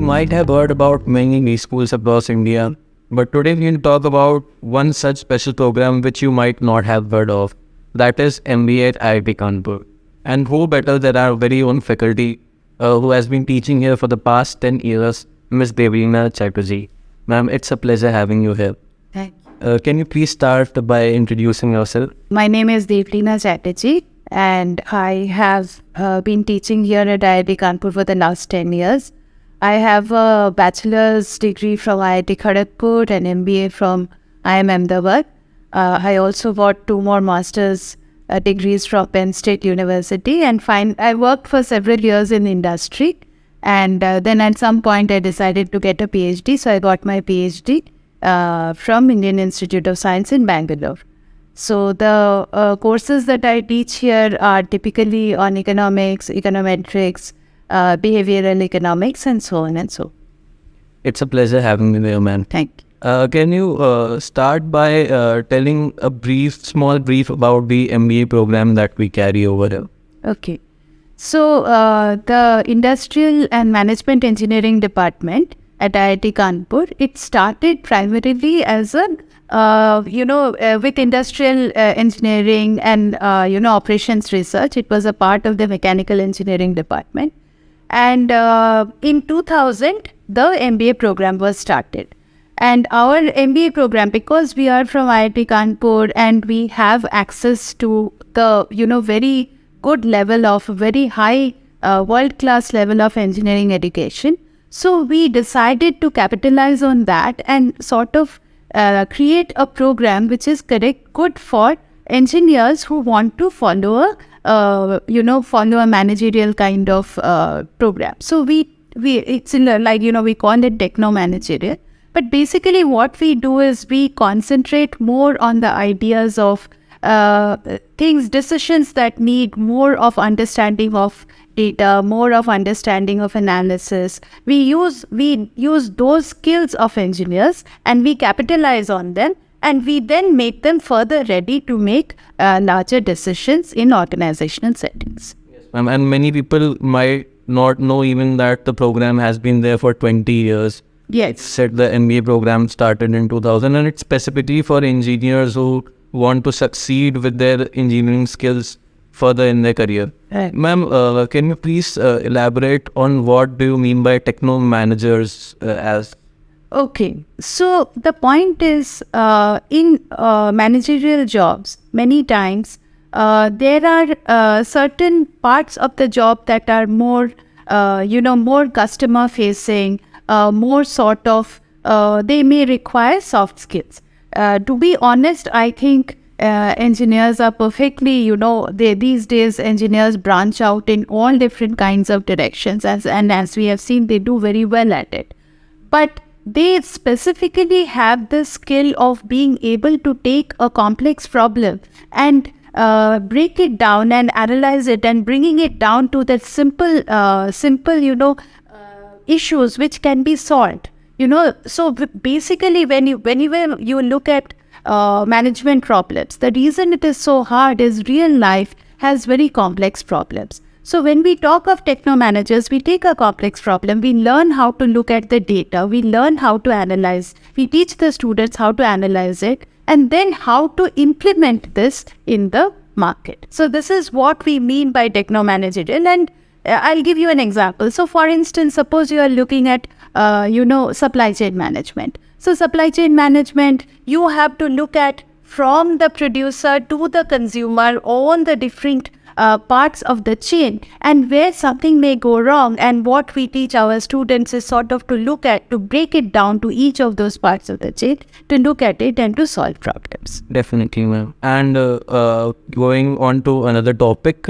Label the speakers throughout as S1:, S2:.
S1: might have heard about many niche schools across India, but today we will talk about one such special program which you might not have heard of. That is MBA at IIT Kanpur. And who better than our very own faculty who has been teaching here for the past 10 years, Ms. Devrina Chatterjee. Ma'am, it's a pleasure having you here.
S2: Thank you.
S1: Can you please start by introducing yourself?
S2: My name is Devrina Chatterjee and I have been teaching here at IIT Kanpur for the last 10 years. I have a bachelor's degree from IIT Kharagpur and MBA from IIM Ahmedabad. I also got 2 more master's degrees from Penn State University, and I worked for several years in industry, and then at some point I decided to get a PhD, so I got my PhD from Indian Institute of Science in Bangalore. So the courses that I teach here are typically on economics, econometrics, behavioral economics, and so on and so.
S1: It's a pleasure having you here, ma'am.
S2: Thank you.
S1: Can you start by telling a small brief about the MBA program that we carry over here?
S2: Okay. So the Industrial and Management Engineering Department at IIT Kanpur, it started primarily as a, with industrial engineering and, operations research. It was a part of the Mechanical Engineering Department. And in 2000, the MBA program was started. And our MBA program, because we are from IIT Kanpur and we have access to the, very good level of, very high world-class level of engineering education. So we decided to capitalize on that and sort of create a program which is good for engineers who want to follow a managerial kind of program. So it's we call it techno managerial. But basically what we do is we concentrate more on the ideas of decisions that need more of understanding of data, more of understanding of analysis. We use those skills of engineers and we capitalize on them, and we then make them further ready to make larger decisions in organizational settings.
S1: Yes, ma'am. And many people might not know even that the program has been there for 20 years.
S2: Yes.
S1: It's said the MBA program started in 2000, and it's specifically for engineers who want to succeed with their engineering skills further in their career.
S2: Right.
S1: Ma'am, can you please elaborate on what do you mean by techno managers as?
S2: Okay, so the point is in managerial jobs, many times there are certain parts of the job that are more, more customer facing, more sort of, they may require soft skills. To be honest, I think engineers are perfectly, these days engineers branch out in all different kinds of directions, and as we have seen, they do very well at it. But they specifically have the skill of being able to take a complex problem and break it down and analyze it and bringing it down to that simple, issues which can be solved. So basically when you look at management problems, the reason it is so hard is real life has very complex problems. So when we talk of techno managers, we take a complex problem, we learn how to look at the data, we learn how to analyze, we teach the students how to analyze it, and then how to implement this in the market. So this is what we mean by techno managerial, and I'll give you an example. So for instance, suppose you are looking at, supply chain management. So supply chain management, you have to look at from the producer to the consumer on the different parts of the chain and where something may go wrong, and what we teach our students is sort of to break it down to each of those parts of the chain, to look at it and to solve problems.
S1: Definitely, ma'am. And going on to another topic,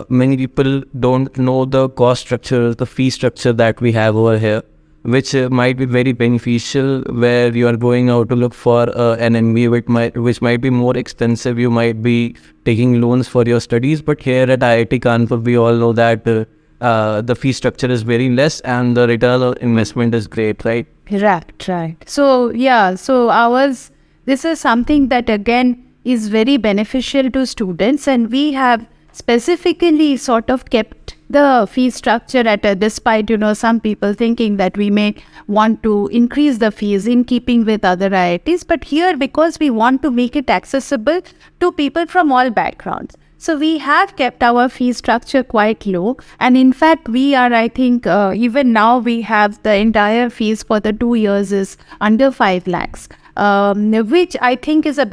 S1: many people don't know the cost structure, the fee structure that we have over here, which might be very beneficial where you are going out to look for an MBA which might be more expensive. You might be taking loans for your studies, but here at IIT Kanpur, we all know that the fee structure is very less and the return on investment is great, right?
S2: Right. So this is something that again is very beneficial to students, and we have specifically sort of kept the fee structure despite, some people thinking that we may want to increase the fees in keeping with other IITs. But here, because we want to make it accessible to people from all backgrounds, so we have kept our fee structure quite low. And in fact, we are, I think, even now we have the entire fees for the 2 years is under 5 lakhs, which I think is a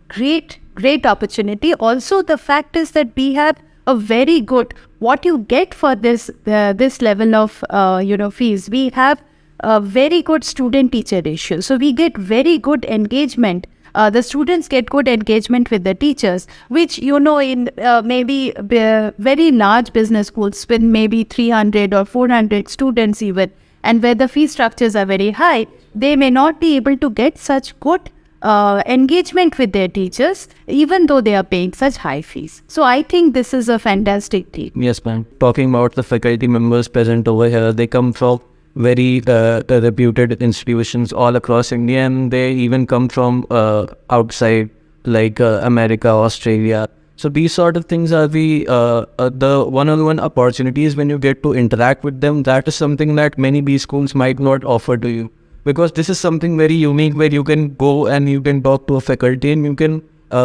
S2: great opportunity. Also, the fact is that we have a very good, what you get for this level of fees, we have a very good student teacher ratio. So we get very good engagement. The students get good engagement with the teachers, which in maybe very large business schools with maybe 300 or 400 students even, and where the fee structures are very high, they may not be able to get such good engagement with their teachers, even though they are paying such high fees. So I think this is a fantastic thing.
S1: Yes, ma'am. Talking about the faculty members present over here, they come from very reputed institutions all across India, and they even come from outside, like America, Australia. So these sort of things are the one-on-one opportunities when you get to interact with them. That is something that many B schools might not offer to you, because this is something very unique where you can go and you can talk to a faculty and you can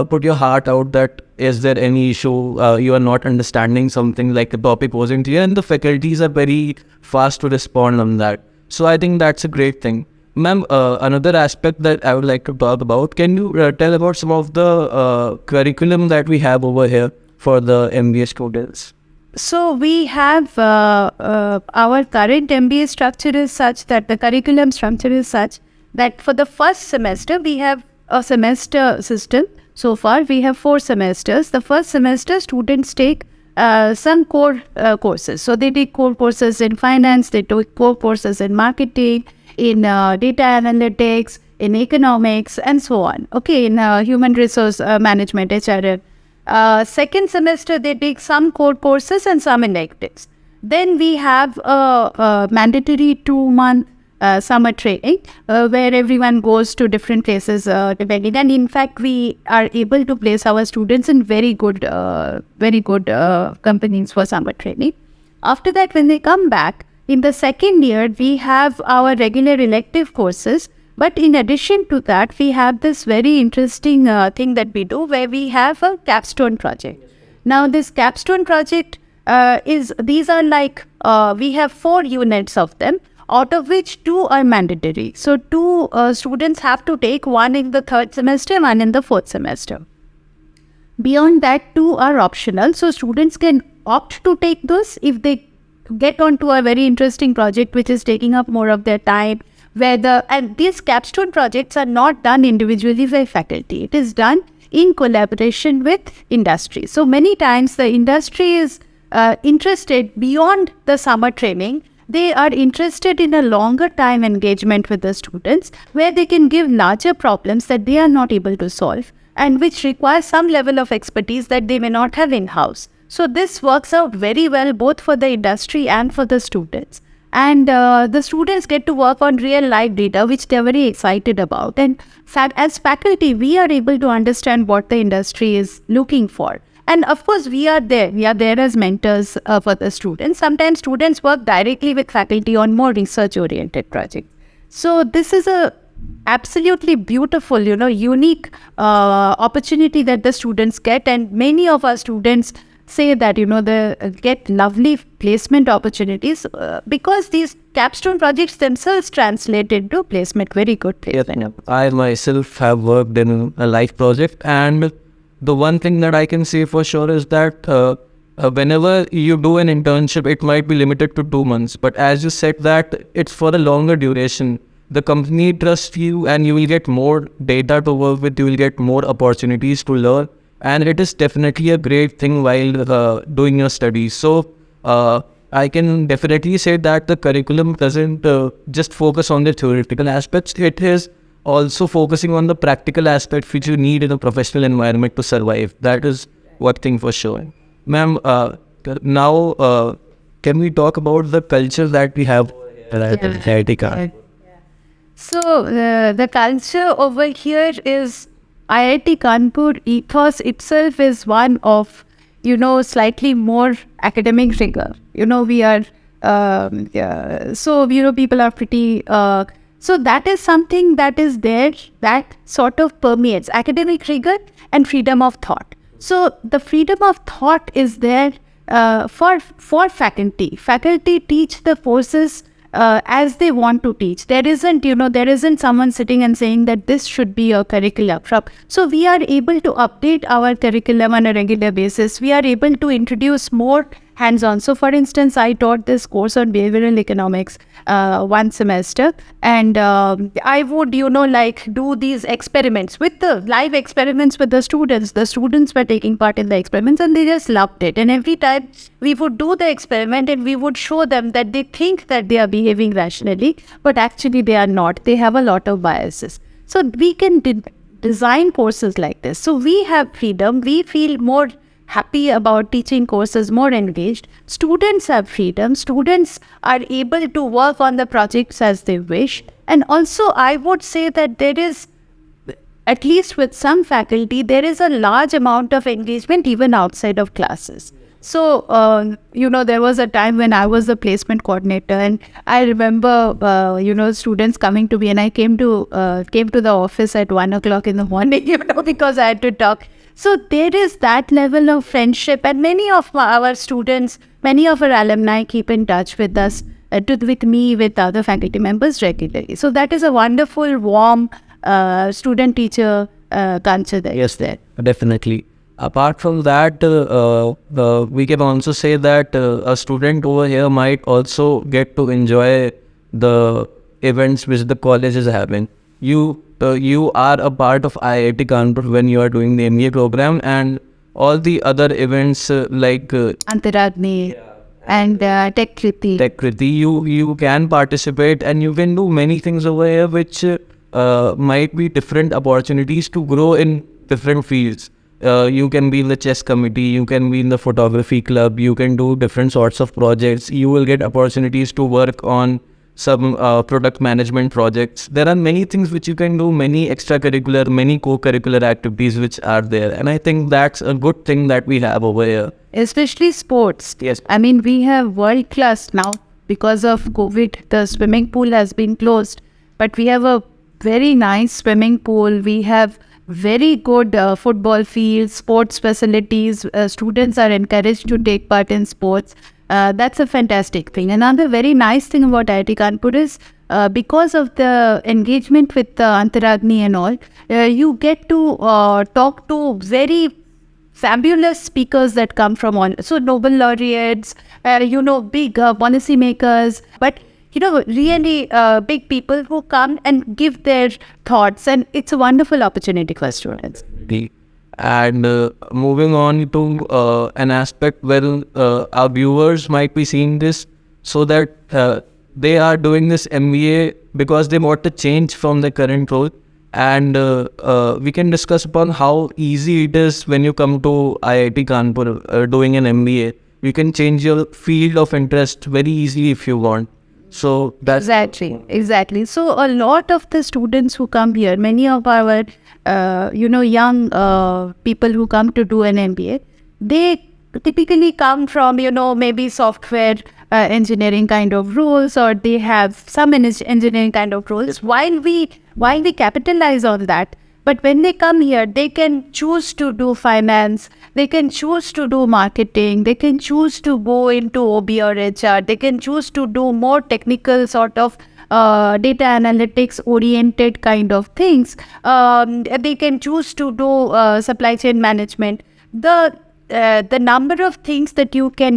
S1: put your heart out that is there any issue, you are not understanding something, like the topic wasn't clear, and the faculties are very fast to respond on that. So I think that's a great thing. Ma'am, another aspect that I would like to talk about, can you tell about some of the curriculum that we have over here for the MBA students?
S2: So we have our current MBA structure is such that the curriculum structure is such that for the first semester we have a semester system. So far we have 4 semesters. The first semester students take some core courses. So they take core courses in finance, they take core courses in marketing, in data analytics, in economics, and so on. Okay, in human resource management, HRM. Second semester they take some core courses and some electives. Then we have a mandatory 2-month summer training where everyone goes to different places depending, and in fact we are able to place our students in very good companies for summer training. After that, when they come back in the second year, we have our regular elective courses. But in addition to that, we have this very interesting thing that we do where we have a capstone project. Now, this capstone project these are like, we have 4 units of them, out of which 2 are mandatory. So 2 students have to take, 1 in the 3rd semester, 1 in the 4th semester. Beyond that, 2 are optional. So students can opt to take those if they get onto a very interesting project which is taking up more of their time. And these capstone projects are not done individually by faculty. It is done in collaboration with industry. So many times the industry is interested beyond the summer training. They are interested in a longer time engagement with the students where they can give larger problems that they are not able to solve and which require some level of expertise that they may not have in-house. So this works out very well both for the industry and for the students. And the students get to work on real life data, which they're very excited about. And as faculty, we are able to understand what the industry is looking for. And of course, we are there as mentors for the students. Sometimes students work directly with faculty on more research-oriented projects. So this is a absolutely beautiful, unique opportunity that the students get. And many of our students say that, they get lovely placement opportunities because these capstone projects themselves translate into placement, very good placement.
S1: Yes, I myself have worked in a life project, and the one thing that I can say for sure is that whenever you do an internship, it might be limited to 2 months. But as you said that it's for a longer duration, the company trusts you and you will get more data to work with, you will get more opportunities to learn. And it is definitely a great thing while doing your studies. So I can definitely say that the curriculum doesn't just focus on the theoretical aspects. It is also focusing on the practical aspect which you need in a professional environment to survive. That is one thing for sure. Ma'am, now can we talk about the culture that we have at IITK?
S2: So the culture over here is IIT Kanpur ethos itself is one of, slightly more academic rigor. We are, so, people are pretty, so that is something that is there, that sort of permeates academic rigor and freedom of thought. So the freedom of thought is there for faculty. Faculty teach the courses as they want to teach. There isn't someone sitting and saying that this should be a curriculum. So we are able to update our curriculum on a regular basis. We are able to introduce more hands-on. So for instance, I taught this course on behavioral economics one semester, and I would, do these experiments with the live experiments with the students. The students were taking part in the experiments and they just loved it. And every time we would do the experiment and we would show them that they think that they are behaving rationally, but actually they are not. They have a lot of biases. So we can design courses like this. So we have freedom. We feel more happy about teaching courses, more engaged. Students have freedom. Students are able to work on the projects as they wish. And also, I would say that there is, at least with some faculty, there is a large amount of engagement even outside of classes. So, there was a time when I was the placement coordinator, and I remember, students coming to me, and I came to the office at 1:00 in the morning, because I had to talk. So there is that level of friendship, and many of our students, many of our alumni keep in touch with us, with me, with other faculty members regularly. So that is a wonderful, warm student-teacher culture there.
S1: Yes, definitely. Apart from that, we can also say that a student over here might also get to enjoy the events which the college is having. You are a part of IIT Kanpur when you are doing the MBA program, and all the other events like
S2: Antaragni and Techkriti.
S1: You can participate, and you can do many things over here which might be different opportunities to grow in different fields. You can be in the chess committee, you can be in the photography club, you can do different sorts of projects. You will get opportunities to work on some product management projects. There are many things which you can do, many extracurricular, many co-curricular activities which are there. And I think that's a good thing that we have over here.
S2: Especially sports.
S1: Yes.
S2: I mean, we have world class now. Because of COVID, the swimming pool has been closed. But we have a very nice swimming pool. We have very good football fields, sports facilities. Students are encouraged to take part in sports. That's a fantastic thing. Another very nice thing about IIT Kanpur is because of the engagement with Antaragni and all, you get to talk to very fabulous speakers that come from all. So Nobel laureates, big policy makers, but really big people who come and give their thoughts, and it's a wonderful opportunity for students.
S1: And moving on to an aspect where our viewers might be seeing this, so that they are doing this MBA because they want to change from their current role, and we can discuss upon how easy it is when you come to IIT Kanpur doing an MBA. You can change your field of interest very easily if you want. So that's
S2: exactly. So a lot of the students who come here, many of our young people who come to do an MBA, they typically come from maybe software engineering kind of roles, or they have some engineering kind of roles. While we capitalize on that, but when they come here, they can choose to do finance, they can choose to do marketing, they can choose to go into OB or HR, they can choose to do more technical sort of data analytics oriented kind of things. They can choose to do supply chain management. The number of things that you can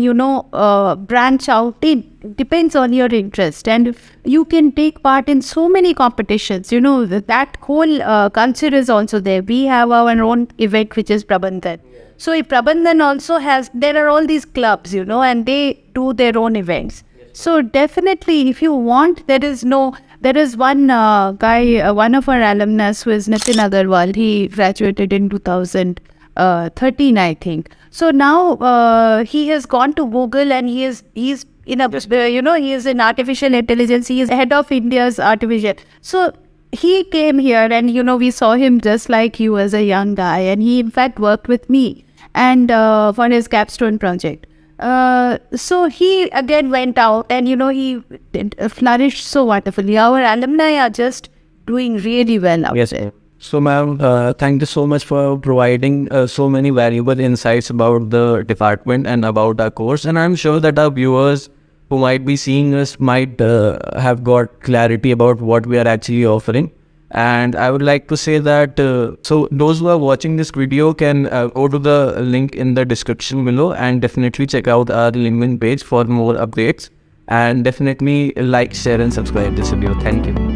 S2: branch out in depends on your interest, and you can take part in so many competitions. That whole culture is also there. We have our own event which is Prabandhan. So if Prabandhan also there are all these clubs, and they do their own events. So definitely, if you want, there is one guy, one of our alumnus who is Nitin Agarwal. He graduated in 2013, I think. So now he has gone to Google, and he's in he is in artificial intelligence. He is head of India's artificial. So he came here, and we saw him just like you as a young guy, and he in fact worked with me. and for his capstone project. So he again went out, and he flourished so wonderfully. Our alumni are just doing really well out there.
S1: So, ma'am, thank you so much for providing so many valuable insights about the department and about our course. And I'm sure that our viewers who might be seeing us might have got clarity about what we are actually offering. And I would like to say that, so those who are watching this video can go to the link in the description below and definitely check out our LinkedIn page for more updates. And definitely like, share and subscribe this video. Thank you.